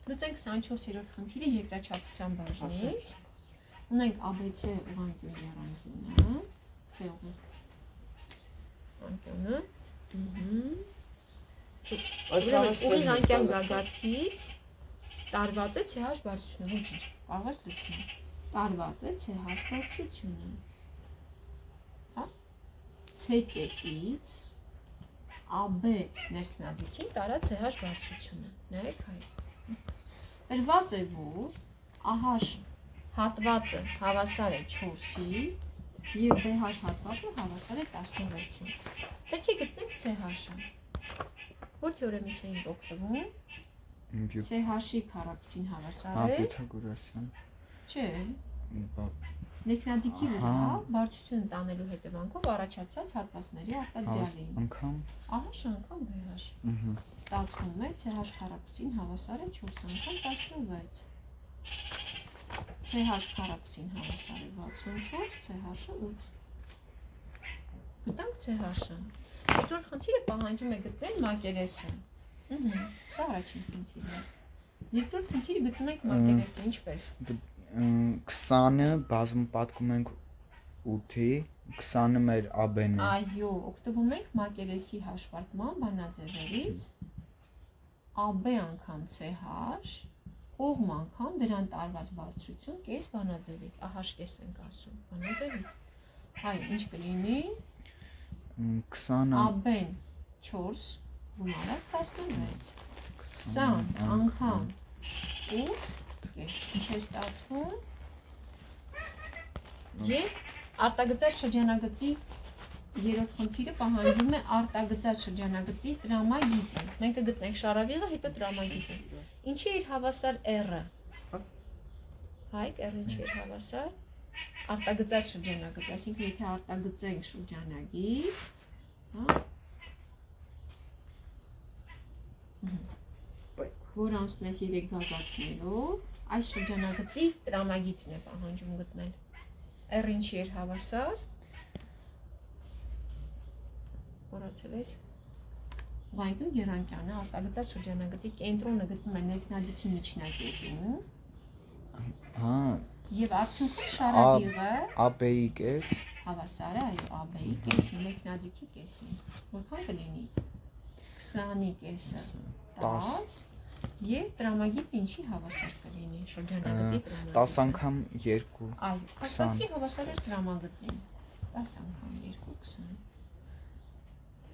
Լուծենք 24-րդ խնդիրը երկրաչափության բաժնից։ Ունենք ABC ուղղանկյուն եռանկյունը, C ուղղանկյունը, ուղիղ անկյան գագաթից տարված է CH բարձրությունը, ոչինչ, կարող ես լուծնել։ Տարված է CH բարձրությունը։ C կետից AB ներքնաձիգին տարա CH բարձրությունը։ Նայեք հայ։ Տրված է, որ AH հատվածը հավասար է 4-ի և BH հատվածը հավասար է 16-ի։ Պետք է գտնենք CH-ը։ Որ թեորեմից էինք օգտվում։ CH-ի քառակուսին հավասար է։ Պյութագորասյան։ Չէ։ Ներքնաձիգի վրա բարձրությունը տանելու հետևանքով առաջացած հատվածների արտադրյալին։ Անգամ AH անգամ BH։ Ստացվում է CH քառակուսին հավասար է 4 անգամ 16։ CH քառակուսին հավասար է 64, CH-ը 8։ Գտանք CH-ը։ Երկրորդ խնդիրը պահանջում է գտնել մակերեսը։ Սա առաջին խնդիրն է։ Երկրորդ խնդիրը գտնում ենք մակերեսը, ինչպես։ 20-ը բազմապատկում ենք 8-ի, 20-ը մեր AB-ն է։ Այո, օգտվում ենք մակերեսի հաշվարկման բանաձևերից, AB անգամ CH, կողմ անգամ դրան տարված բարձրություն կես բանաձևից, AH կես ենք ասում, բանաձևից։ Հայ, ինչ կլինի։ 20 AB-ն 4 գումարած 16, 20 անգամ 8 կես, ինչ է ստացվում։ Եվ արտագծած շրջանագծի երրորդ խնդիրը պահանջում է արտագծած շրջանագծի տրամագիծը։ Մենք կգտնենք շարավիղը, հետո տրամագիծը։ Ինչի է իր հավասար R-ը։ Հայք, R-ը ինչի է իր հավասար։ Արտագծած շրջանագծ, այսինքն եթե արտագծենք շրջանագիծ, որ անցնում ես 3 գագաթներով, այս շրջանագծի տրամագիծն է պահանջում գտնել։ R-ը ինչի է իր հավասար։ Որացել ես։ Ուղղանկյուն եռանկյանը արտագծած շրջանագծի կենտրոնը գտնում է ներքնաձիգի միջնակետում։ Եվ արդյունքում շարավիղը AB-ի կես հավասար է, այո, AB-ի կեսին, ներքնաձիգի կեսին։ Որքան կլինի։ 20-ի կեսը 10 և տրամագիծը ինչի հավասար կլինի, շրջանագծի տրամագիծը։ 10 անգամ 2։ Այո, հատվածի հավասար էր տրամագծին։ 10 անգամ 2, 20։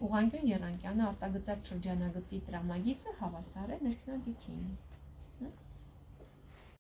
Ուղղանկյուն եռանկյանը արտագծած շրջանագծի տրամագիծը հավասար է ներքնաձիգին։